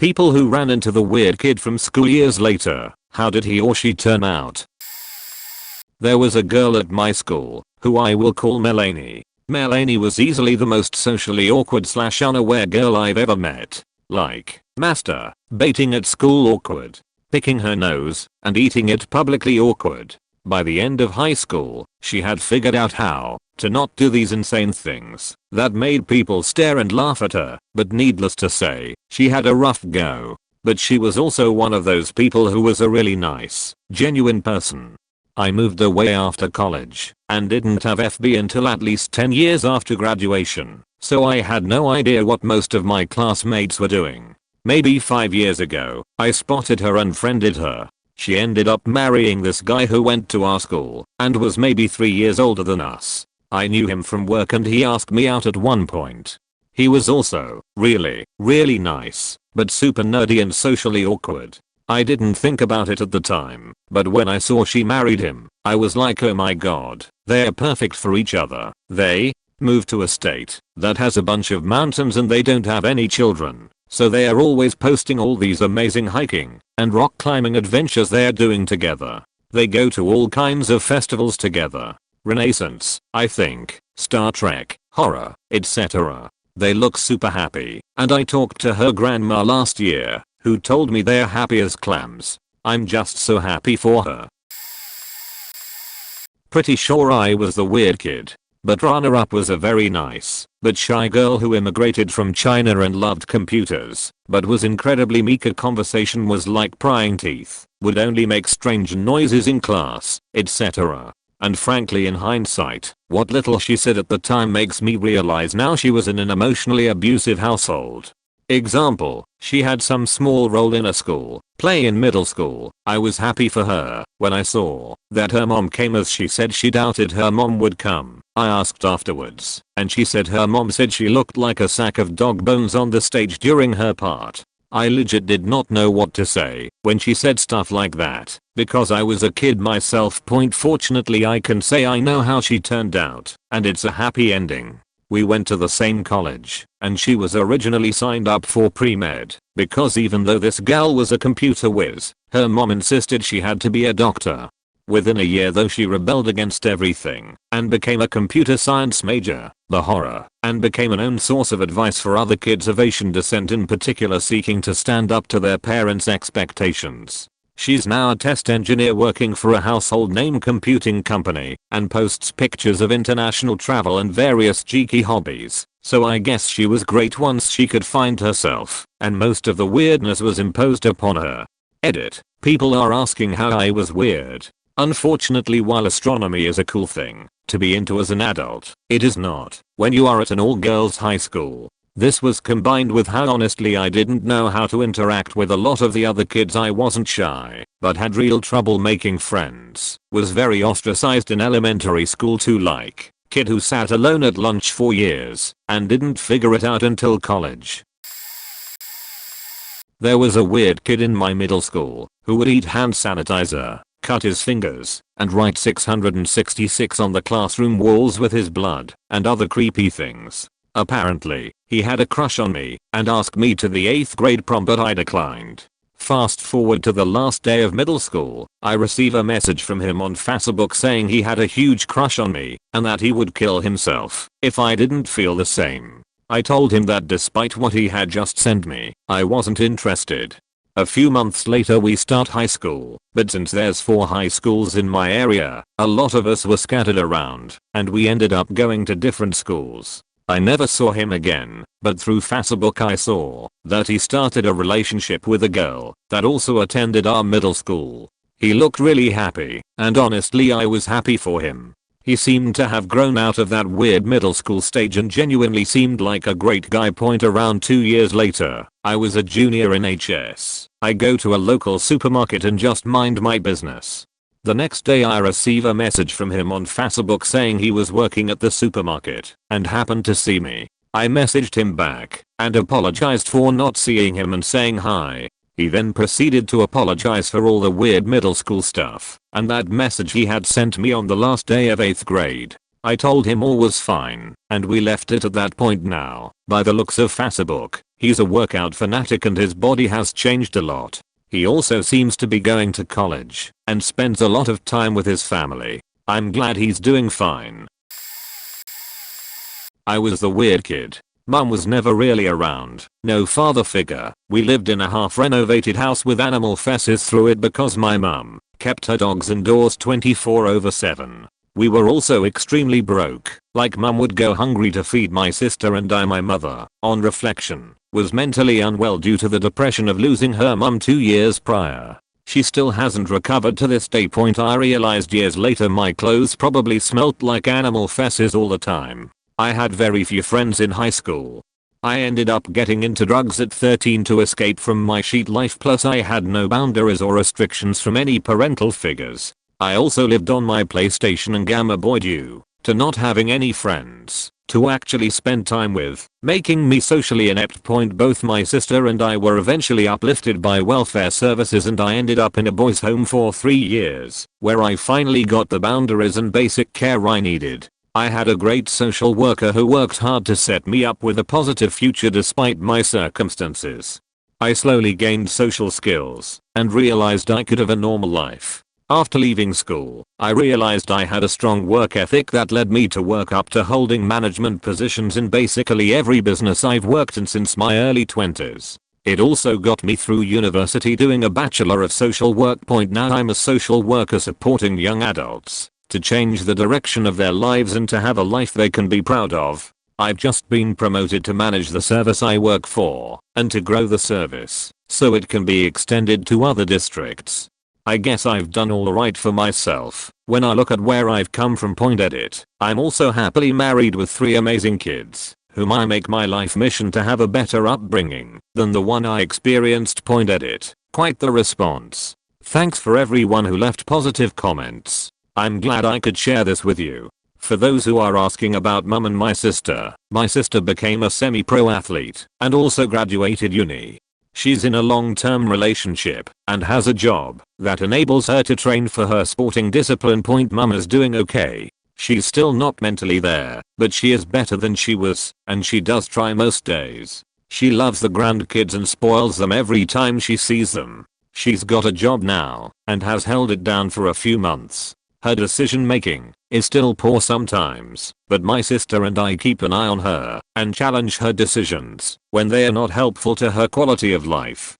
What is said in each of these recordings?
People who ran into the weird kid from school years later, how did he or she turn out? There was a girl at my school, who I will call Melanie. Melanie was easily the most socially awkward / unaware girl I've ever met. Like, masturbating at school awkward, picking her nose, and eating it publicly awkward. By the end of high school, she had figured out how to not do these insane things that made people stare and laugh at her, but needless to say, she had a rough go. But she was also one of those people who was a really nice, genuine person. I moved away after college and didn't have FB until at least 10 years after graduation, so I had no idea what most of my classmates were doing. Maybe 5 years ago, I spotted her and friended her. She ended up marrying this guy who went to our school and was maybe 3 years older than us. I knew him from work and he asked me out at one point. He was also really nice, but super nerdy and socially awkward. I didn't think about it at the time, but when I saw she married him, I was like, oh my god, they're perfect for each other. They moved to a state that has a bunch of mountains and they don't have any children, so they are always posting all these amazing hiking and rock climbing adventures they're doing together. They go to all kinds of festivals together. Renaissance, I think, Star Trek, horror, etc. They look super happy, and I talked to her grandma last year, who told me they're happy as clams. I'm just so happy for her. Pretty sure I was the weird kid, but runner-up was a very nice, but shy girl who immigrated from China and loved computers, but was incredibly meek. Her conversation was like prying teeth, would only make strange noises in class, etc. And frankly, in hindsight, what little she said at the time makes me realize now she was in an emotionally abusive household. Example, she had some small role in a school play in middle school. I was happy for her when I saw that her mom came, as she said she doubted her mom would come. I asked afterwards, and she said her mom said she looked like a sack of dog bones on the stage during her part. I legit did not know what to say when she said stuff like that, because I was a kid myself. Fortunately, I can say I know how she turned out, and it's a happy ending. We went to the same college, and she was originally signed up for pre-med, because even though this gal was a computer whiz, her mom insisted she had to be a doctor. Within a year though, she rebelled against everything and became a computer science major, the horror, and became a known source of advice for other kids of Asian descent, in particular seeking to stand up to their parents' expectations. She's now a test engineer working for a household name computing company and posts pictures of international travel and various cheeky hobbies, so I guess she was great once she could find herself, and most of the weirdness was imposed upon her. Edit. People are asking how I was weird. Unfortunately, while astronomy is a cool thing to be into as an adult, it is not when you are at an all-girls high school. This was combined with how honestly I didn't know how to interact with a lot of the other kids. I wasn't shy, but had real trouble making friends. Was very ostracized in elementary school too, like kid who sat alone at lunch for years and didn't figure it out until college. There was a weird kid in my middle school who would eat hand sanitizer, cut his fingers, and write 666 on the classroom walls with his blood, and other creepy things. Apparently, he had a crush on me and asked me to the 8th grade prom, but I declined. Fast forward to the last day of middle school, I receive a message from him on Facebook saying he had a huge crush on me and that he would kill himself if I didn't feel the same. I told him that despite what he had just sent me, I wasn't interested. A few months later we start high school, but since there's 4 high schools in my area, a lot of us were scattered around, and we ended up going to different schools. I never saw him again, but through Facebook I saw that he started a relationship with a girl that also attended our middle school. He looked really happy, and honestly I was happy for him. He seemed to have grown out of that weird middle school stage and genuinely seemed like a great guy. Around 2 years later, I was a junior in HS. I go to a local supermarket and just mind my business. The next day I receive a message from him on Facebook saying he was working at the supermarket and happened to see me. I messaged him back and apologized for not seeing him and saying hi. He then proceeded to apologize for all the weird middle school stuff and that message he had sent me on the last day of 8th grade. I told him all was fine and we left it at that point. Now, by the looks of Facebook, He's a workout fanatic and his body has changed a lot. He also seems to be going to college and spends a lot of time with his family. I'm glad he's doing fine. I was the weird kid. Mum was never really around, no father figure. We lived in a half renovated house with animal feces through it because my mum kept her dogs indoors 24/7. We were also extremely broke, like mum would go hungry to feed my sister and I. My mother, on reflection, was mentally unwell due to the depression of losing her mum 2 years prior. She still hasn't recovered to this day. I realized years later my clothes probably smelt like animal feces all the time. I had very few friends in high school. I ended up getting into drugs at 13 to escape from my sheet life, plus I had no boundaries or restrictions from any parental figures. I also lived on my PlayStation and Gamma Boy due to not having any friends to actually spend time with, making me socially inept. Both my sister and I were eventually uplifted by welfare services and I ended up in a boys' home for 3 years, where I finally got the boundaries and basic care I needed. I had a great social worker who worked hard to set me up with a positive future despite my circumstances. I slowly gained social skills and realized I could have a normal life. After leaving school, I realized I had a strong work ethic that led me to work up to holding management positions in basically every business I've worked in since my early 20s. It also got me through university doing a Bachelor of Social Work. Now I'm a social worker supporting young adults to change the direction of their lives and to have a life they can be proud of. I've just been promoted to manage the service I work for and to grow the service so it can be extended to other districts. I guess I've done alright for myself when I look at where I've come from. Edit. I'm also happily married with 3 amazing kids whom I make my life mission to have a better upbringing than the one I experienced. Edit. Quite the response. Thanks for everyone who left positive comments. I'm glad I could share this with you. For those who are asking about mum and my sister became a semi-pro athlete and also graduated uni. She's in a long-term relationship and has a job that enables her to train for her sporting discipline. Mum is doing okay. She's still not mentally there, but she is better than she was, and she does try most days. She loves the grandkids and spoils them every time she sees them. She's got a job now and has held it down for a few months. Her decision making is still poor sometimes, but my sister and I keep an eye on her and challenge her decisions when they are not helpful to her quality of life.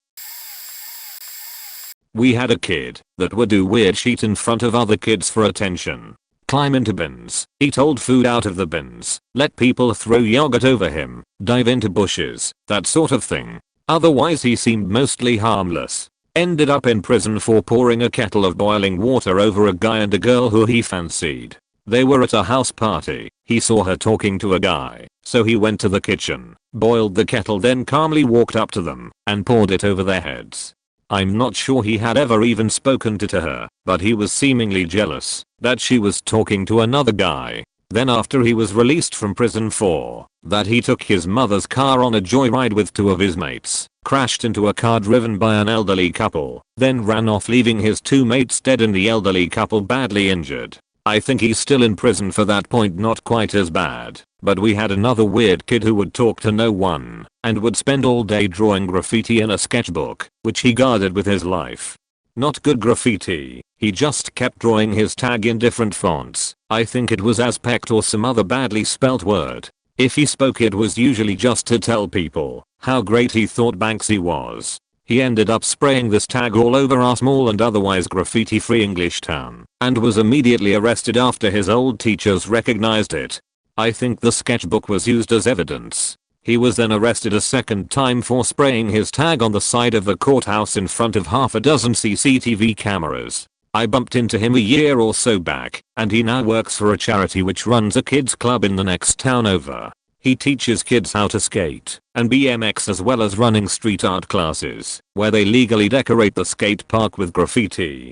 We had a kid that would do weird shit in front of other kids for attention. Climb into bins, eat old food out of the bins, let people throw yogurt over him, dive into bushes, that sort of thing. Otherwise he seemed mostly harmless. Ended up in prison for pouring a kettle of boiling water over a guy and a girl who he fancied. They were at a house party. He saw her talking to a guy, so he went to the kitchen, boiled the kettle, then calmly walked up to them and poured it over their heads. I'm not sure he had ever even spoken to her, but he was seemingly jealous that she was talking to another guy. Then after he was released from prison for that, he took his mother's car on a joyride with 2 of his mates, crashed into a car driven by an elderly couple, then ran off leaving his 2 mates dead and the elderly couple badly injured. I think he's still in prison for that. Not quite as bad, but we had another weird kid who would talk to no one and would spend all day drawing graffiti in a sketchbook, which he guarded with his life. Not good graffiti, he just kept drawing his tag in different fonts. I think it was aspect or some other badly spelt word. If he spoke, it was usually just to tell people how great he thought Banksy was. He ended up spraying this tag all over our small and otherwise graffiti-free English town and was immediately arrested after his old teachers recognized it. I think the sketchbook was used as evidence. He was then arrested a second time for spraying his tag on the side of the courthouse in front of half a dozen CCTV cameras. I bumped into him a year or so back, and he now works for a charity which runs a kids club in the next town over. He teaches kids how to skate and BMX as well as running street art classes, where they legally decorate the skate park with graffiti.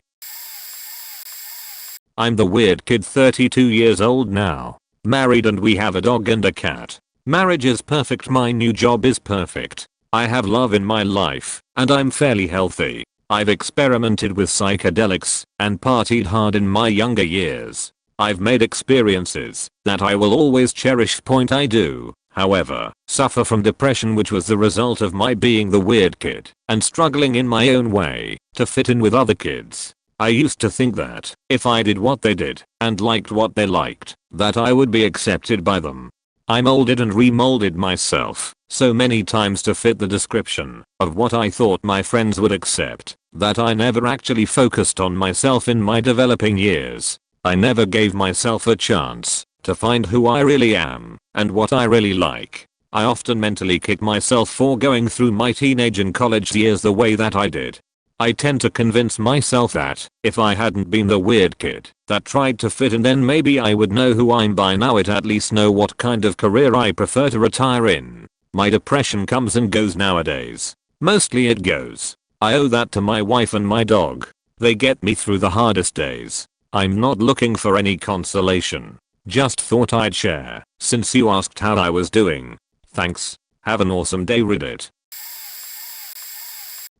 I'm the weird kid, 32 years old now, married, and we have a dog and a cat. Marriage is perfect, my new job is perfect. I have love in my life, and I'm fairly healthy. I've experimented with psychedelics and partied hard in my younger years. I've made experiences that I will always cherish. I do however, suffer from depression, which was the result of my being the weird kid and struggling in my own way to fit in with other kids. I used to think that if I did what they did and liked what they liked, that I would be accepted by them. I molded and remolded myself so many times to fit the description of what I thought my friends would accept that I never actually focused on myself in my developing years. I never gave myself a chance to find who I really am and what I really like. I often mentally kick myself for going through my teenage and college years the way that I did. I tend to convince myself that if I hadn't been the weird kid that tried to fit in, then maybe I would know who I'm by now, at least know what kind of career I prefer to retire in. My depression comes and goes nowadays. Mostly it goes. I owe that to my wife and my dog. They get me through the hardest days. I'm not looking for any consolation. Just thought I'd share since you asked how I was doing. Thanks. Have an awesome day, Reddit.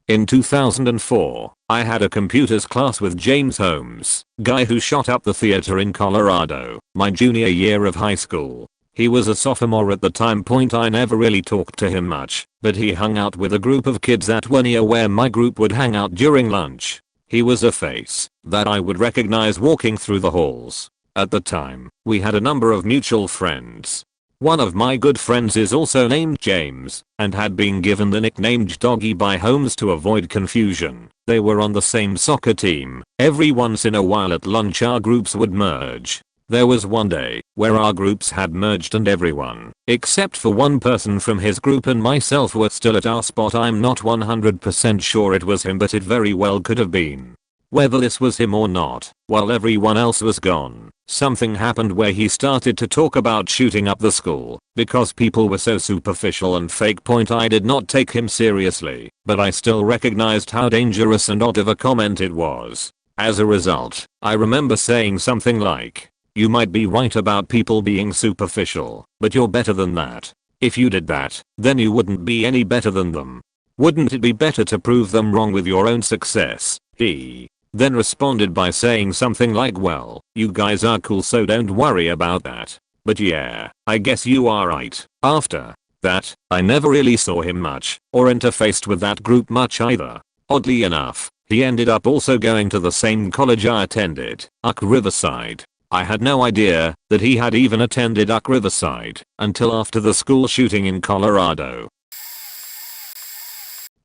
In 2004, I had a computers class with James Holmes, guy who shot up the theater in Colorado, my junior year of high school. He was a sophomore at the time. I never really talked to him much, but he hung out with a group of kids that were near where my group would hang out during lunch. He was a face that I would recognize walking through the halls. At the time, we had a number of mutual friends. One of my good friends is also named James and had been given the nickname Doggy by Holmes to avoid confusion. They were on the same soccer team. Every once in a while at lunch our groups would merge. There was one day where our groups had merged and everyone, except for one person from his group and myself, were still at our spot. I'm not 100% sure it was him, but it very well could have been. Whether this was him or not, while everyone else was gone, something happened where he started to talk about shooting up the school because people were so superficial and fake. I did not take him seriously, but I still recognized how dangerous and odd of a comment it was. As a result, I remember saying something like, "You might be right about people being superficial, but you're better than that. If you did that, then you wouldn't be any better than them. Wouldn't it be better to prove them wrong with your own success?" He then responded by saying something like, "Well, you guys are cool, so don't worry about that. But yeah, I guess you are right." After that, I never really saw him much or interfaced with that group much either. Oddly enough, he ended up also going to the same college I attended, UC Riverside. I had no idea that he had even attended UC Riverside until after the school shooting in Colorado.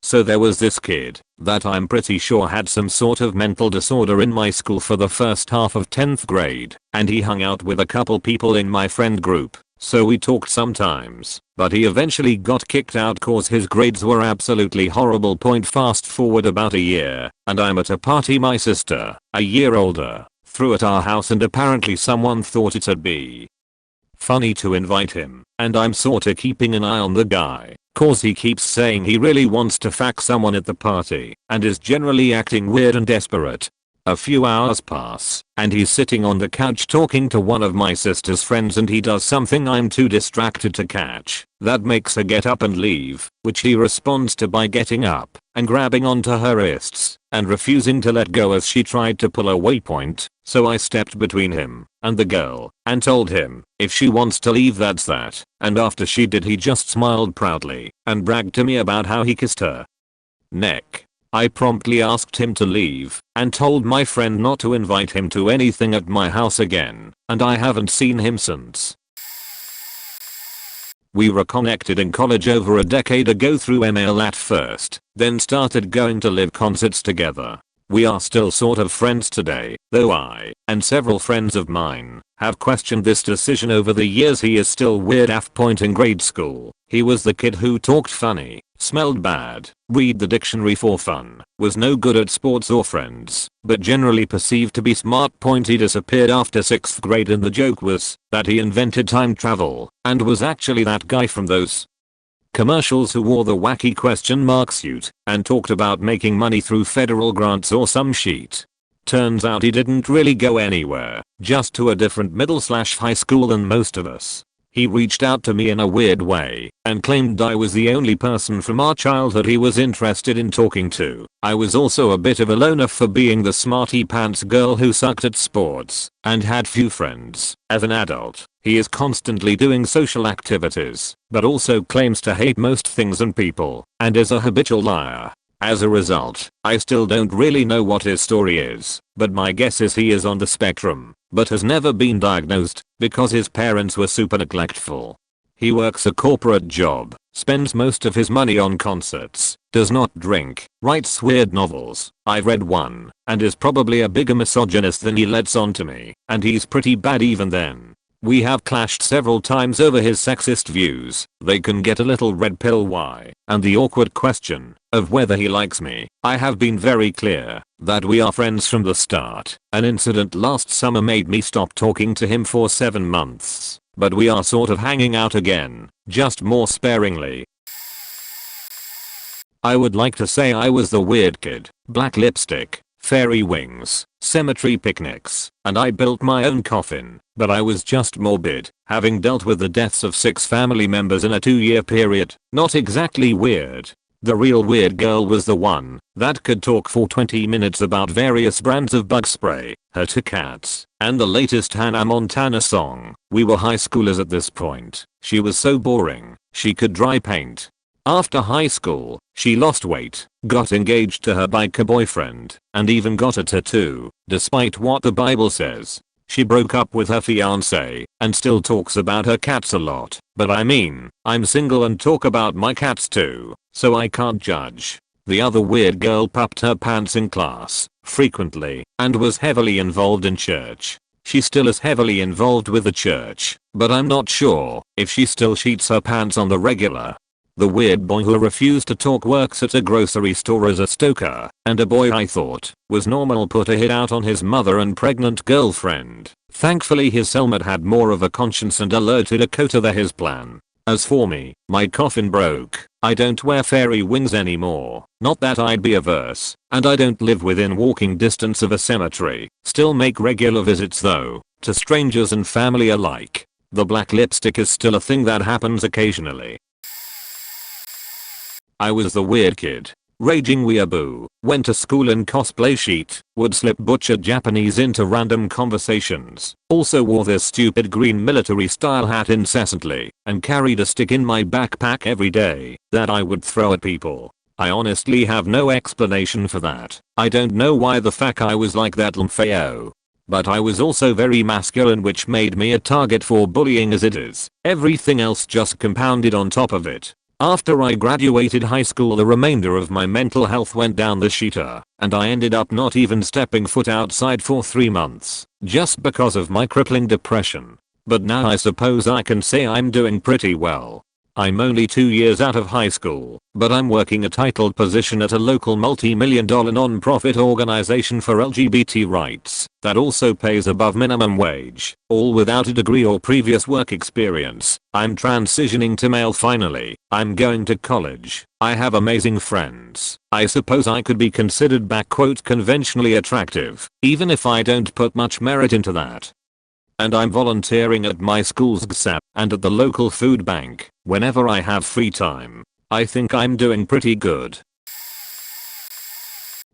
So there was this kid that I'm pretty sure had some sort of mental disorder in my school for the first half of 10th grade, and he hung out with a couple people in my friend group, so we talked sometimes, but he eventually got kicked out cause his grades were absolutely horrible. Fast forward about a year, and I'm at a party my sister, a year older, threw at our house, and apparently someone thought it'd be funny to invite him, and I'm sorta keeping an eye on the guy, cause he keeps saying he really wants to fuck someone at the party and is generally acting weird and desperate. A few hours pass, and he's sitting on the couch talking to one of my sister's friends, and he does something I'm too distracted to catch that makes her get up and leave, which he responds to by getting up and grabbing onto her wrists and refusing to let go as she tried to pull away. So I stepped between him and the girl and told him if she wants to leave, that's that, and after she did, he just smiled proudly and bragged to me about how he kissed her neck. I promptly asked him to leave and told my friend not to invite him to anything at my house again, and I haven't seen him since. We reconnected in college over a decade ago through email at first, then started going to live concerts together. We are still sort of friends today, though I and several friends of mine have questioned this decision over the years. He is still weird AF. In grade school, he was the kid who talked funny, smelled bad, read the dictionary for fun, was no good at sports or friends, but generally perceived to be smart. He disappeared after 6th grade, and the joke was that he invented time travel and was actually that guy from those commercials who wore the wacky question mark suit and talked about making money through federal grants or some shit. Turns out he didn't really go anywhere, just to a different middle/high school than most of us. He reached out to me in a weird way and claimed I was the only person from our childhood he was interested in talking to. I was also a bit of a loner for being the smarty pants girl who sucked at sports and had few friends. As an adult, he is constantly doing social activities, but also claims to hate most things and people, and is a habitual liar. As a result, I still don't really know what his story is, but my guess is he is on the spectrum, but has never been diagnosed because his parents were super neglectful. He works a corporate job, spends most of his money on concerts, does not drink, writes weird novels, I've read one, and is probably a bigger misogynist than he lets on to me, and he's pretty bad even then. We have clashed several times over his sexist views. They can get a little red pill why, and the awkward question of whether he likes me. I have been very clear that we are friends from the start. An incident last summer made me stop talking to him for 7 months, but we are sort of hanging out again, just more sparingly. I would like to say I was the weird kid. Black lipstick, fairy wings, cemetery picnics, and I built my own coffin, but I was just morbid, having dealt with the deaths of 6 family members in a 2-year period. Not exactly weird. The real weird girl was the one that could talk for 20 minutes about various brands of bug spray, her 2 cats, and the latest Hannah Montana song. We were high schoolers at this point. She was so boring, she could dry paint. After high school, she lost weight, got engaged to her biker boyfriend, and even got a tattoo, despite what the Bible says. She broke up with her fiance, and still talks about her cats a lot, but I mean, I'm single and talk about my cats too, so I can't judge. The other weird girl pooped her pants in class, frequently, and was heavily involved in church. She still is heavily involved with the church, but I'm not sure if she still sheets her pants on the regular. The weird boy who refused to talk works at a grocery store as a stoker, and a boy I thought was normal put a hit out on his mother and pregnant girlfriend. Thankfully his cellmate had more of a conscience and alerted a co to his plan. As for me, my coffin broke. I don't wear fairy wings anymore, not that I'd be averse, and I don't live within walking distance of a cemetery. Still make regular visits though, to strangers and family alike. The black lipstick is still a thing that happens occasionally. I was the weird kid. Raging weeaboo, went to school in cosplay sheet, would slip butchered Japanese into random conversations, also wore this stupid green military style hat incessantly, and carried a stick in my backpack every day that I would throw at people. I honestly have no explanation for that. I don't know why the fuck I was like that LMFAO. But I was also very masculine, which made me a target for bullying as it is. Everything else just compounded on top of it. After I graduated high school, the remainder of my mental health went down the shitter, and I ended up not even stepping foot outside for 3 months, just because of my crippling depression. But now I suppose I can say I'm doing pretty well. I'm only 2 years out of high school, but I'm working a titled position at a local multi-million-dollar non-profit organization for LGBT rights that also pays above minimum wage, all without a degree or previous work experience. I'm transitioning to male finally. I'm going to college. I have amazing friends. I suppose I could be considered "conventionally attractive," even if I don't put much merit into that. And I'm volunteering at my school's GSAP and at the local food bank whenever I have free time. I think I'm doing pretty good.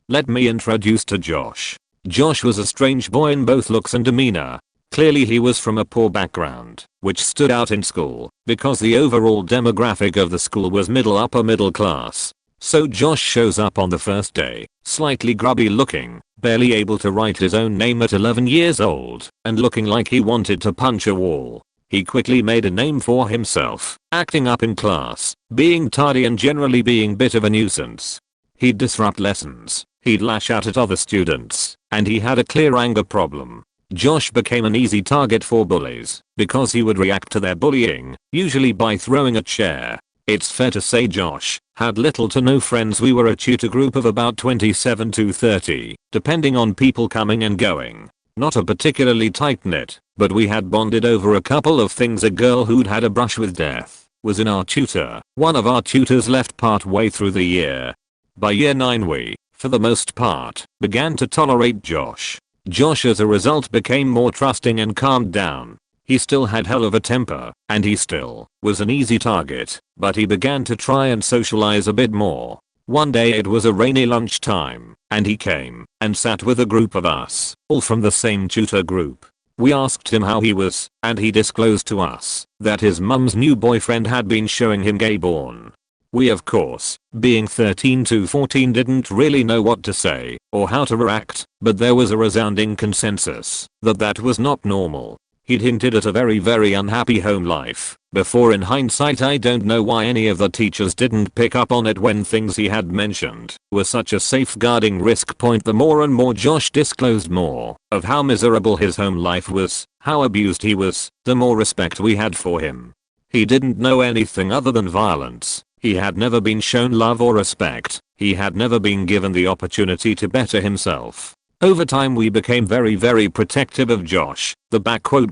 Let me introduce to Josh. Josh was a strange boy in both looks and demeanor. Clearly he was from a poor background, which stood out in school because the overall demographic of the school was upper middle class. So Josh shows up on the first day, slightly grubby looking, barely able to write his own name at 11 years old, and looking like he wanted to punch a wall. He quickly made a name for himself, acting up in class, being tardy and generally being a bit of a nuisance. He'd disrupt lessons, he'd lash out at other students, and he had a clear anger problem. Josh became an easy target for bullies because he would react to their bullying, usually by throwing a chair. It's fair to say Josh had little to no friends. We were a tutor group of about 27 to 30, depending on people coming and going. Not a particularly tight-knit, but we had bonded over a couple of things. A girl who'd had a brush with death was in our tutor. One of our tutors left part way through the year. By year 9 we, for the most part, began to tolerate Josh. Josh as a result became more trusting and calmed down. He still had hell of a temper, and he still was an easy target, but he began to try and socialize a bit more. One day it was a rainy lunchtime, and he came and sat with a group of us, all from the same tutor group. We asked him how he was, and he disclosed to us that his mum's new boyfriend had been showing him gay porn. We of course, being 13 to 14, didn't really know what to say or how to react, but there was a resounding consensus that that was not normal. He'd hinted at a very unhappy home life before. In hindsight, I don't know why any of the teachers didn't pick up on it when things he had mentioned were such a safeguarding risk point. The more and more Josh disclosed more of how miserable his home life was, how abused he was, the more respect we had for him. He didn't know anything other than violence. He had never been shown love or respect. He had never been given the opportunity to better himself. Over time we became very protective of Josh. The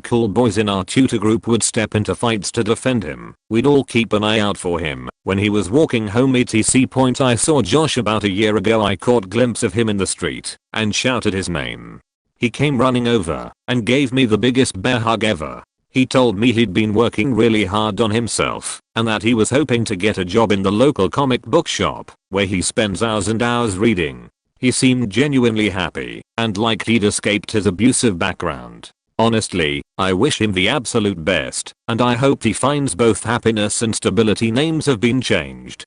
"cool boys" in our tutor group would step into fights to defend him. We'd all keep an eye out for him when he was walking home etc. I saw Josh about a year ago. I caught glimpse of him in the street and shouted his name. He came running over and gave me the biggest bear hug ever. He told me he'd been working really hard on himself and that he was hoping to get a job in the local comic book shop where he spends hours and hours reading. He seemed genuinely happy and like he'd escaped his abusive background. Honestly, I wish him the absolute best, and I hope he finds both happiness and stability. Names have been changed.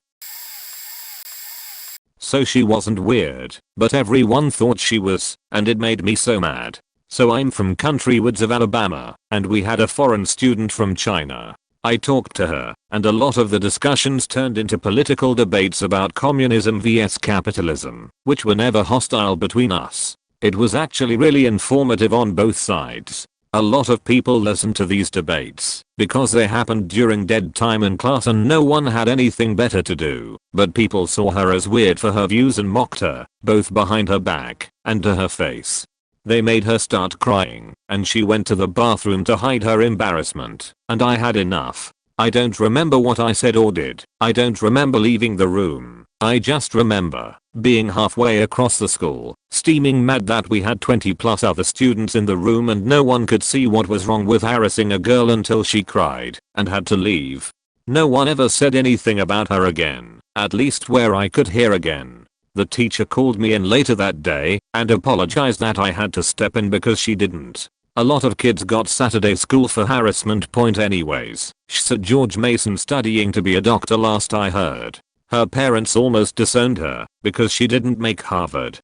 So she wasn't weird, but everyone thought she was, and it made me so mad. So I'm from country woods of Alabama, and we had a foreign student from China. I talked to her, and a lot of the discussions turned into political debates about communism vs capitalism, which were never hostile between us. It was actually really informative on both sides. A lot of people listened to these debates because they happened during dead time in class and no one had anything better to do, but people saw her as weird for her views and mocked her, both behind her back and to her face. They made her start crying, and she went to the bathroom to hide her embarrassment, and I had enough. I don't remember what I said or did. I don't remember leaving the room. I just remember being halfway across the school, steaming mad that we had 20+ other students in the room and no one could see what was wrong with harassing a girl until she cried and had to leave. No one ever said anything about her again, at least where I could hear again. The teacher called me in later that day and apologized that I had to step in because she didn't. A lot of kids got Saturday school for harassment anyways. She's at George Mason studying to be a doctor last I heard. Her parents almost disowned her because she didn't make Harvard.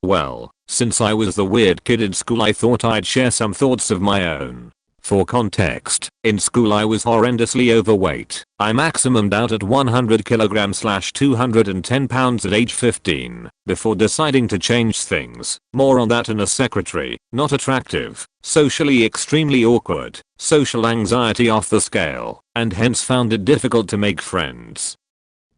Well, since I was the weird kid in school, I thought I'd share some thoughts of my own. For context, in school I was horrendously overweight. I maximumed out at 100 kg/ 210 pounds at age 15, before deciding to change things. More on that in a secretary. Not attractive, socially extremely awkward, social anxiety off the scale, and hence found it difficult to make friends.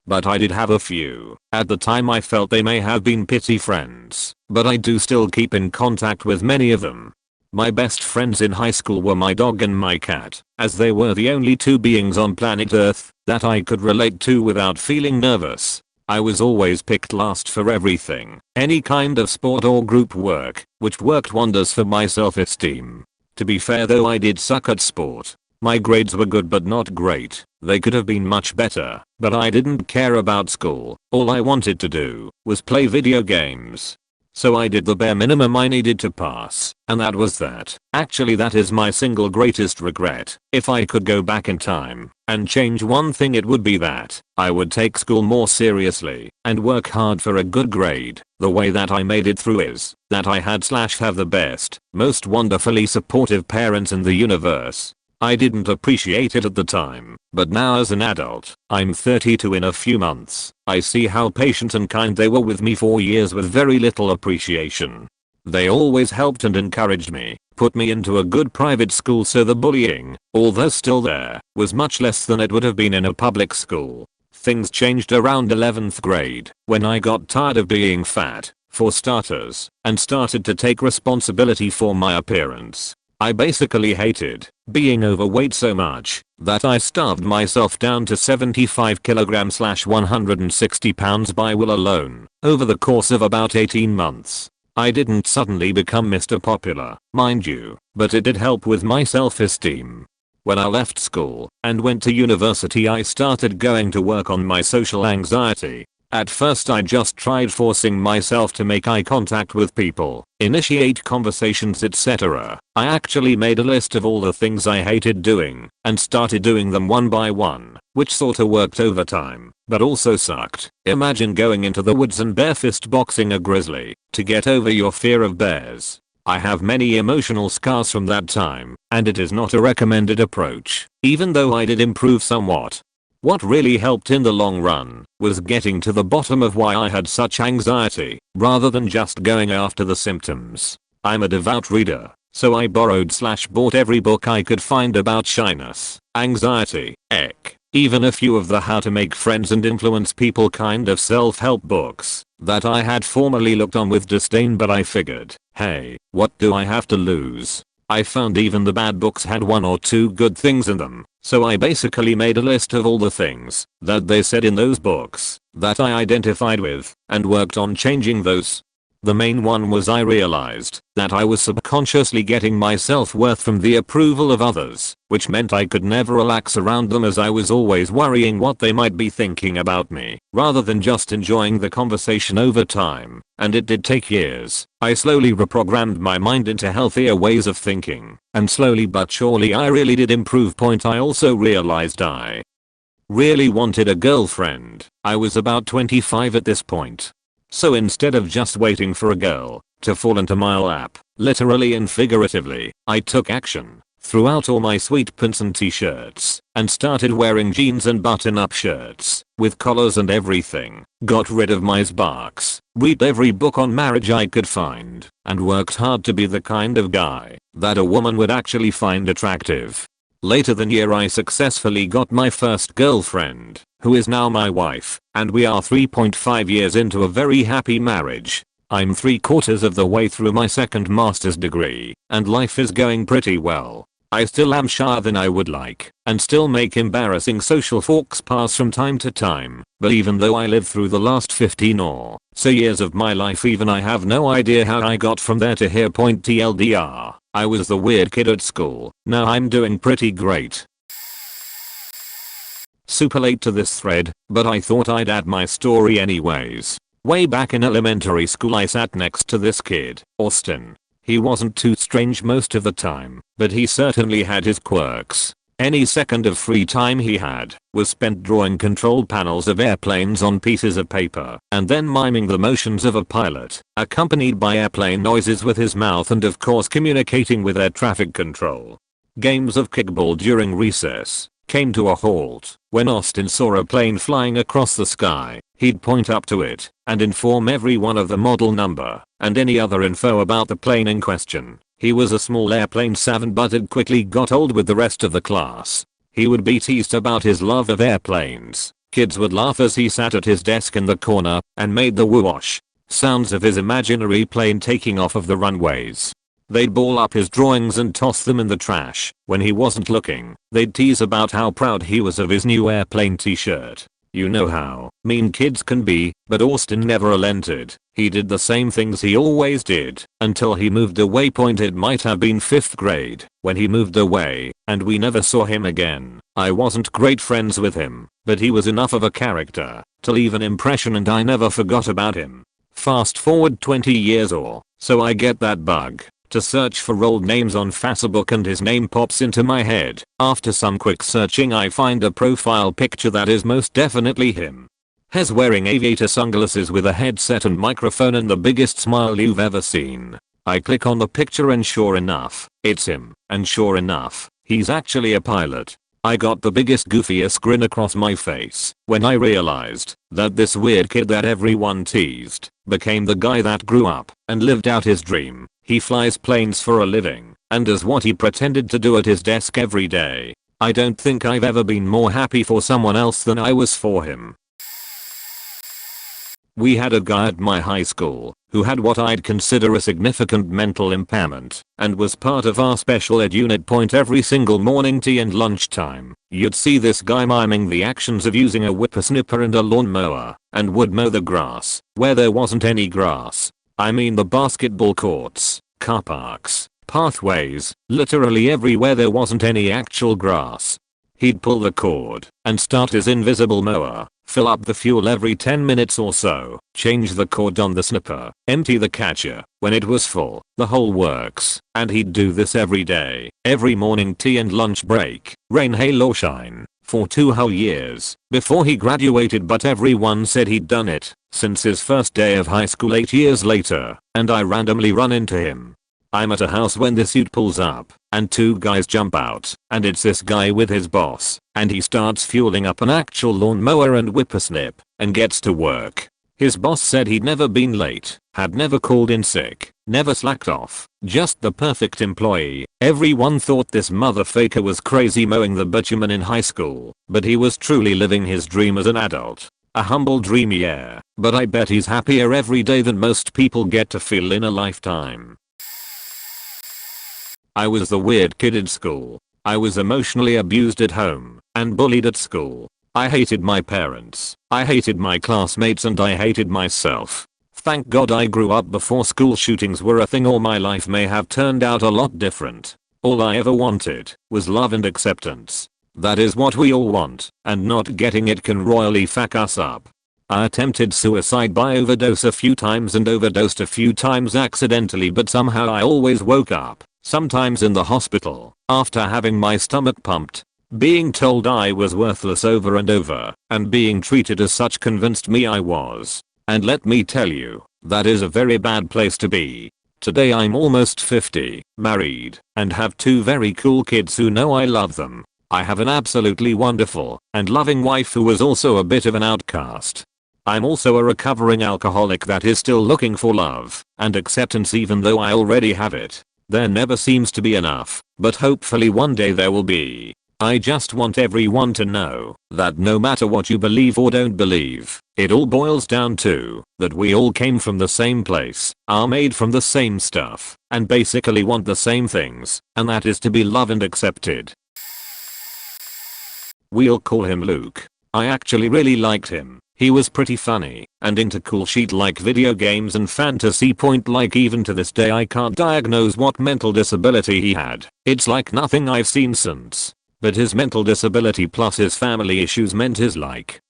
But I did have a few. At the time I felt they may have been pity friends, but I do still keep in contact with many of them. My best friends in high school were my dog and my cat, as they were the only two beings on planet Earth that I could relate to without feeling nervous. I was always picked last for everything, any kind of sport or group work, which worked wonders for my self-esteem. To be fair though, I did suck at sport. My grades were good but not great. They could have been much better, but I didn't care about school. All I wanted to do was play video games. So I did the bare minimum I needed to pass, and that was that. Actually, that is my single greatest regret. If I could go back in time and change one thing, it would be that I would take school more seriously and work hard for a good grade. The way that I made it through is that I have the best, most wonderfully supportive parents in the universe. I didn't appreciate it at the time, but now as an adult, I'm 32 in a few months, I see how patient and kind they were with me for years with very little appreciation. They always helped and encouraged me, put me into a good private school, so the bullying, although still there, was much less than it would have been in a public school. Things changed around 11th grade, when I got tired of being fat, for starters, and started to take responsibility for my appearance. I basically hated being overweight so much that I starved myself down to 75 kg/ 160 pounds by will alone over the course of about 18 months. I didn't suddenly become Mr. Popular, mind you, but it did help with my self-esteem. When I left school and went to university, I started going to work on my social anxiety. At first I just tried forcing myself to make eye contact with people, initiate conversations, etc. I actually made a list of all the things I hated doing and started doing them one by one, which sorta worked over time, but also sucked. Imagine going into the woods and barefist boxing a grizzly to get over your fear of bears. I have many emotional scars from that time, and it is not a recommended approach, even though I did improve somewhat. What really helped in the long run was getting to the bottom of why I had such anxiety, rather than just going after the symptoms. I'm a devout reader, so I borrowed/bought every book I could find about shyness, anxiety, even a few of the how to make friends and influence people kind of self-help books that I had formerly looked on with disdain, but I figured, hey, what do I have to lose? I found even the bad books had one or two good things in them, so I basically made a list of all the things that they said in those books that I identified with and worked on changing those. The main one was I realized that I was subconsciously getting my self-worth from the approval of others, which meant I could never relax around them as I was always worrying what they might be thinking about me, rather than just enjoying the conversation over time, and it did take years. I slowly reprogrammed my mind into healthier ways of thinking, and slowly but surely I really did improve. I also realized I really wanted a girlfriend. I was about 25 at this point. So instead of just waiting for a girl to fall into my lap, literally and figuratively, I took action, threw out all my sweat pants and t-shirts, and started wearing jeans and button-up shirts, with collars and everything, got rid of my sparks, read every book on marriage I could find, and worked hard to be the kind of guy that a woman would actually find attractive. Later that year I successfully got my first girlfriend, who is now my wife, and we are 3.5 years into a very happy marriage. I'm 3/4 of the way through my second master's degree, and life is going pretty well. I still am shyer than I would like, and still make embarrassing social faux pas from time to time, but even though I lived through the last 15 or so years of my life, even I have no idea how I got from there to here. TLDR, I was the weird kid at school, now I'm doing pretty great. Super late to this thread, but I thought I'd add my story anyways. Way back in elementary school I sat next to this kid, Austin. He wasn't too strange most of the time, but he certainly had his quirks. Any second of free time he had was spent drawing control panels of airplanes on pieces of paper and then miming the motions of a pilot, accompanied by airplane noises with his mouth, and of course communicating with air traffic control. Games of kickball during recess came to a halt when Austin saw a plane flying across the sky. He'd point up to it and inform everyone of the model number and any other info about the plane in question. He was a small airplane savant, but it quickly got old with the rest of the class. He would be teased about his love of airplanes. Kids would laugh as he sat at his desk in the corner and made the whoosh sounds of his imaginary plane taking off of the runways. They'd ball up his drawings and toss them in the trash when he wasn't looking. They'd tease about how proud he was of his new airplane t-shirt. You know how mean kids can be, but Austin never relented. He did the same things he always did until he moved away. It might have been 5th grade when he moved away, and we never saw him again. I wasn't great friends with him, but he was enough of a character to leave an impression, and I never forgot about him. Fast forward 20 years or so, I get that bug to search for old names on Facebook, and his name pops into my head. After some quick searching I find a profile picture that is most definitely him. He's wearing aviator sunglasses with a headset and microphone and the biggest smile you've ever seen. I click on the picture and sure enough, it's him, and sure enough, he's actually a pilot. I got the biggest goofiest grin across my face when I realized that this weird kid that everyone teased became the guy that grew up and lived out his dream. He flies planes for a living and does what he pretended to do at his desk every day. I don't think I've ever been more happy for someone else than I was for him. We had a guy at my high school who had what I'd consider a significant mental impairment and was part of our special ed unit. Every single morning, tea and lunchtime, you'd see this guy miming the actions of using a whippersnipper and a lawnmower and would mow the grass where there wasn't any grass. I mean the basketball courts, car parks, pathways, literally everywhere there wasn't any actual grass. He'd pull the cord and start his invisible mower, fill up the fuel every 10 minutes or so, change the cord on the snipper, empty the catcher when it was full, the whole works, and he'd do this every day, every morning, tea and lunch break, rain, hail or shine, for 2 whole years before he graduated. But everyone said he'd done it since his first day of high school 8 years later, and I randomly run into him. I'm at a house when the suit pulls up, and 2 guys jump out, and it's this guy with his boss, and he starts fueling up an actual lawnmower and whippersnip, and gets to work. His boss said he'd never been late, had never called in sick, never slacked off, just the perfect employee. Everyone thought this motherfucker was crazy mowing the bitumen in high school, but he was truly living his dream as an adult. A humble dream, yeah, but I bet he's happier every day than most people get to feel in a lifetime. I was the weird kid in school. I was emotionally abused at home and bullied at school. I hated my parents, I hated my classmates, and I hated myself. Thank God I grew up before school shootings were a thing, or my life may have turned out a lot different. All I ever wanted was love and acceptance. That is what we all want, and not getting it can royally fuck us up. I attempted suicide by overdose a few times and overdosed a few times accidentally, but somehow I always woke up, sometimes in the hospital, after having my stomach pumped. Being told I was worthless over and over, and being treated as such convinced me I was. And let me tell you, that is a very bad place to be. Today I'm almost 50, married, and have 2 very cool kids who know I love them. I have an absolutely wonderful and loving wife who was also a bit of an outcast. I'm also a recovering alcoholic that is still looking for love and acceptance even though I already have it. There never seems to be enough, but hopefully one day there will be. I just want everyone to know that no matter what you believe or don't believe, it all boils down to that we all came from the same place, are made from the same stuff, and basically want the same things, and that is to be loved and accepted. We'll call him Luke. I actually really liked him. He was pretty funny and into cool shit like video games and fantasy. Point like even to this day I can't diagnose what mental disability he had. It's like nothing I've seen since. But his mental disability plus his family issues meant his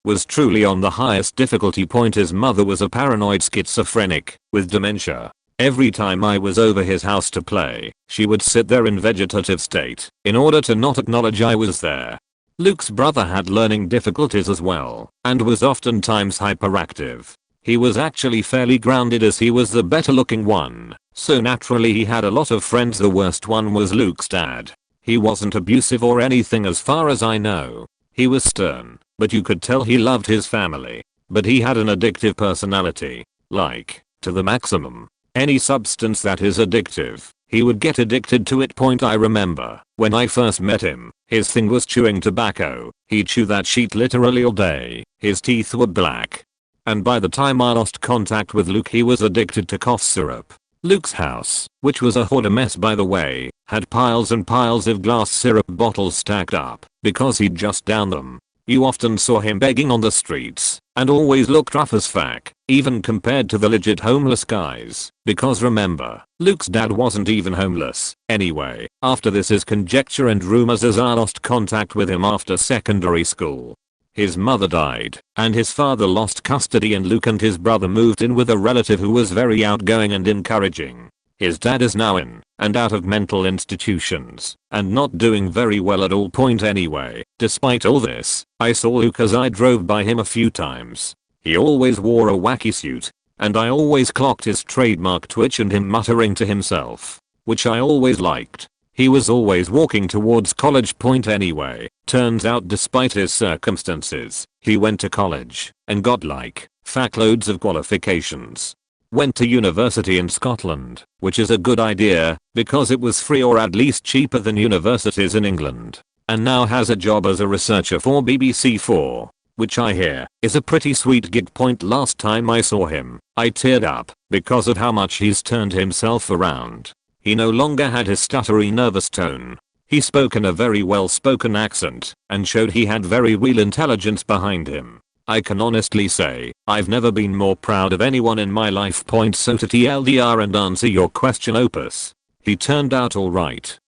was truly on the highest difficulty point. His mother was a paranoid schizophrenic with dementia. Every time I was over his house to play, she would sit there in vegetative state in order to not acknowledge I was there. Luke's brother had learning difficulties as well, and was oftentimes hyperactive. He was actually fairly grounded as he was the better looking one, so naturally he had a lot of friends. The worst one was Luke's dad. He wasn't abusive or anything as far as I know. He was stern, but you could tell he loved his family. But he had an addictive personality, like, to the maximum. Any substance that is addictive, he would get addicted to it. Point I remember, when I first met him, his thing was chewing tobacco. He'd chew that sheet literally all day. His teeth were black. And by the time I lost contact with Luke he was addicted to cough syrup. Luke's house, which was a hoarder mess by the way, had piles and piles of glass syrup bottles stacked up, because he'd just downed them. You often saw him begging on the streets, and always looked rough as fuck, even compared to the legit homeless guys, because remember, Luke's dad wasn't even homeless. Anyway, after this is conjecture and rumors as I lost contact with him after secondary school. His mother died, and his father lost custody, and Luke and his brother moved in with a relative who was very outgoing and encouraging. His dad is now in and out of mental institutions, and not doing very well at all. Point anyway, despite all this, I saw Luke as I drove by him a few times. He always wore a wacky suit, and I always clocked his trademark twitch and him muttering to himself, which I always liked. He was always walking towards college. Point anyway, turns out despite his circumstances, he went to college and got fuckloads of qualifications. Went to university in Scotland, which is a good idea because it was free or at least cheaper than universities in England, and now has a job as a researcher for BBC4, which I hear is a pretty sweet gig. Point last time I saw him, I teared up because of how much he's turned himself around. He no longer had his stuttery nervous tone. He spoke in a very well spoken accent and showed he had very real intelligence behind him. I can honestly say, I've never been more proud of anyone in my life. So to TLDR and answer your question Opus. He turned out alright.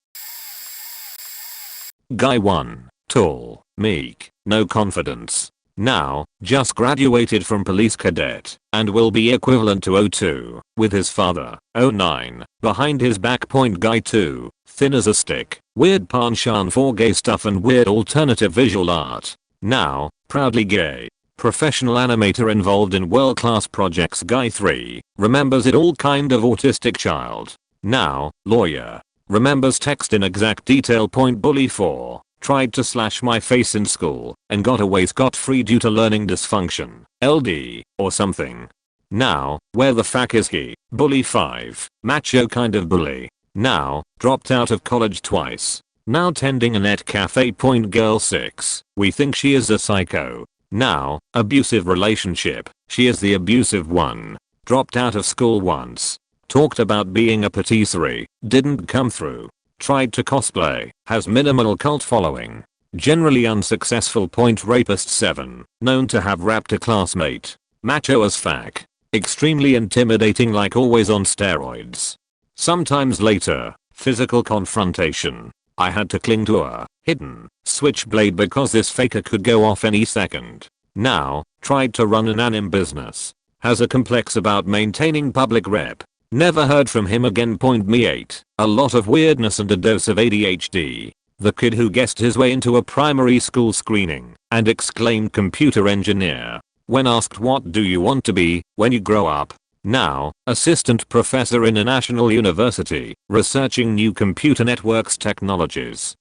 Guy 1. Tall, meek, no confidence. Now, just graduated from police cadet, and will be equivalent to O2, with his father, O9, behind his back. Guy 2. Thin as a stick, weird penchant for gay stuff and weird alternative visual art. Now, proudly gay. Professional animator involved in world-class projects. Guy 3. Remembers it all, kind of autistic child. Now, lawyer. Remembers text in exact detail. Bully 4. Tried to slash my face in school and got away scot-free due to learning dysfunction, LD, or something. Now, where the fuck is he? Bully 5. Macho kind of bully. Now, dropped out of college twice. Now tending a net cafe. Girl 6. We think she is a psycho. Now, abusive relationship. She is the abusive one. Dropped out of school once. Talked about being a patisserie. Didn't come through. Tried to cosplay. Has minimal cult following. Generally unsuccessful. Rapist 7. Known to have rapped a classmate. Macho as fuck. Extremely intimidating, like always on steroids. Sometimes later, physical confrontation. I had to cling to a hidden switchblade because this faker could go off any second. Now, tried to run an anime business. Has a complex about maintaining public rep. Never heard from him again. Me 8. A lot of weirdness and a dose of ADHD. The kid who guessed his way into a primary school screening and exclaimed computer engineer when asked what do you want to be when you grow up. Now, assistant professor in a national university, researching new computer networks technologies.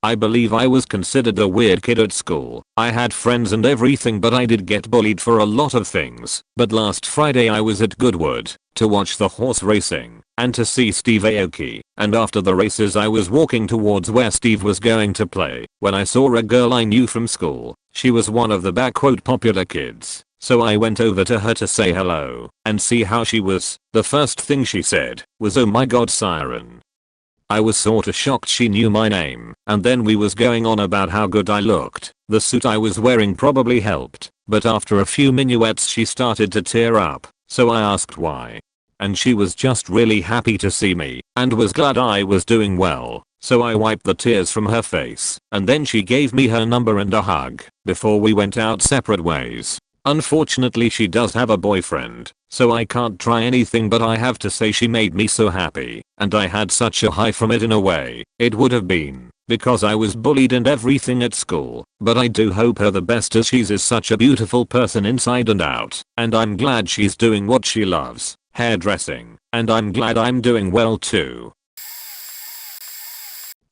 I believe I was considered a weird kid at school. I had friends and everything, but I did get bullied for a lot of things. But last Friday I was at Goodwood to watch the horse racing and to see Steve Aoki, and after the races I was walking towards where Steve was going to play when I saw a girl I knew from school. She was one of the popular kids. So I went over to her to say hello and see how she was. The first thing she said was, "Oh my god, Siren." I was sorta shocked she knew my name, and then we was going on about how good I looked. The suit I was wearing probably helped, but after a few minuets she started to tear up, so I asked why. And she was just really happy to see me and was glad I was doing well, so I wiped the tears from her face, and then she gave me her number and a hug before we went out separate ways. Unfortunately she does have a boyfriend, so I can't try anything, but I have to say she made me so happy, and I had such a high from it. In a way, it would have been because I was bullied and everything at school, but I do hope her the best, as she's such a beautiful person inside and out, and I'm glad she's doing what she loves, hairdressing, and I'm glad I'm doing well too.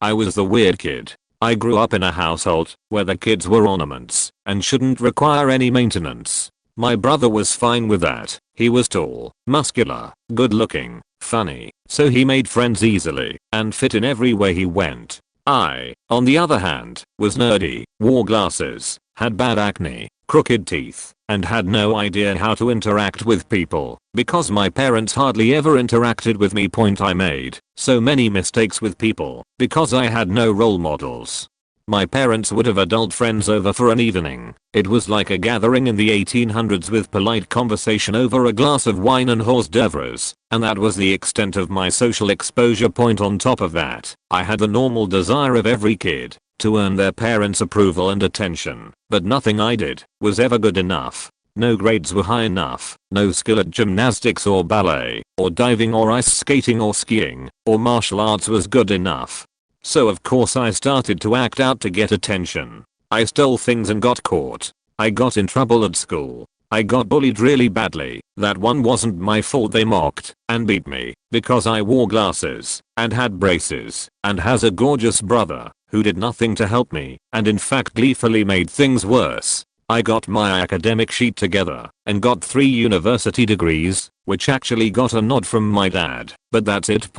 I was the weird kid. I grew up in a household where the kids were ornaments and shouldn't require any maintenance. My brother was fine with that. He was tall, muscular, good looking, funny, so he made friends easily and fit in everywhere he went. I, on the other hand, was nerdy, wore glasses, had bad acne, crooked teeth, and had no idea how to interact with people because my parents hardly ever interacted with me. I made so many mistakes with people because I had no role models. My parents would have adult friends over for an evening. It was like a gathering in the 1800s with polite conversation over a glass of wine and hors d'oeuvres, and that was the extent of my social exposure. On top of that, I had the normal desire of every kid to earn their parents' approval and attention, but nothing I did was ever good enough. No grades were high enough, no skill at gymnastics or ballet, or diving or ice skating or skiing, or martial arts was good enough. So of course I started to act out to get attention. I stole things and got caught. I got in trouble at school. I got bullied really badly. That one wasn't my fault. They mocked and beat me because I wore glasses and had braces and has a gorgeous brother who did nothing to help me and in fact gleefully made things worse. I got my academic sheet together and got 3 university degrees, which actually got a nod from my dad, but that's it.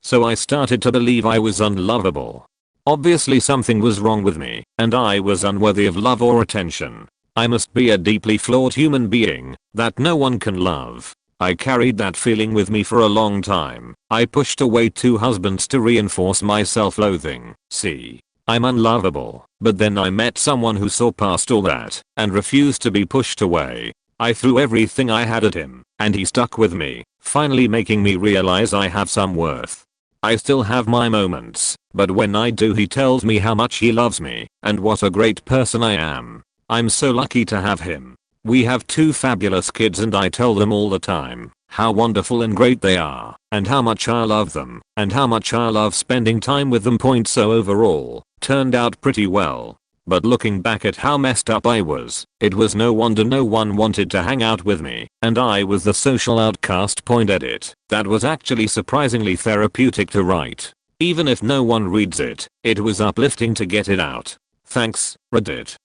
So I started to believe I was unlovable. Obviously something was wrong with me, and I was unworthy of love or attention. I must be a deeply flawed human being that no one can love. I carried that feeling with me for a long time. I pushed away 2 husbands to reinforce my self-loathing. See, I'm unlovable. But then I met someone who saw past all that and refused to be pushed away. I threw everything I had at him, and he stuck with me, finally making me realize I have some worth. I still have my moments, but when I do he tells me how much he loves me and what a great person I am. I'm so lucky to have him. We have 2 fabulous kids and I tell them all the time how wonderful and great they are and how much I love them and how much I love spending time with them. So overall, turned out pretty well. But looking back at how messed up I was, it was no wonder no one wanted to hang out with me, and I was the social outcast. Edit. That was actually surprisingly therapeutic to write. Even if no one reads it, it was uplifting to get it out. Thanks, Reddit.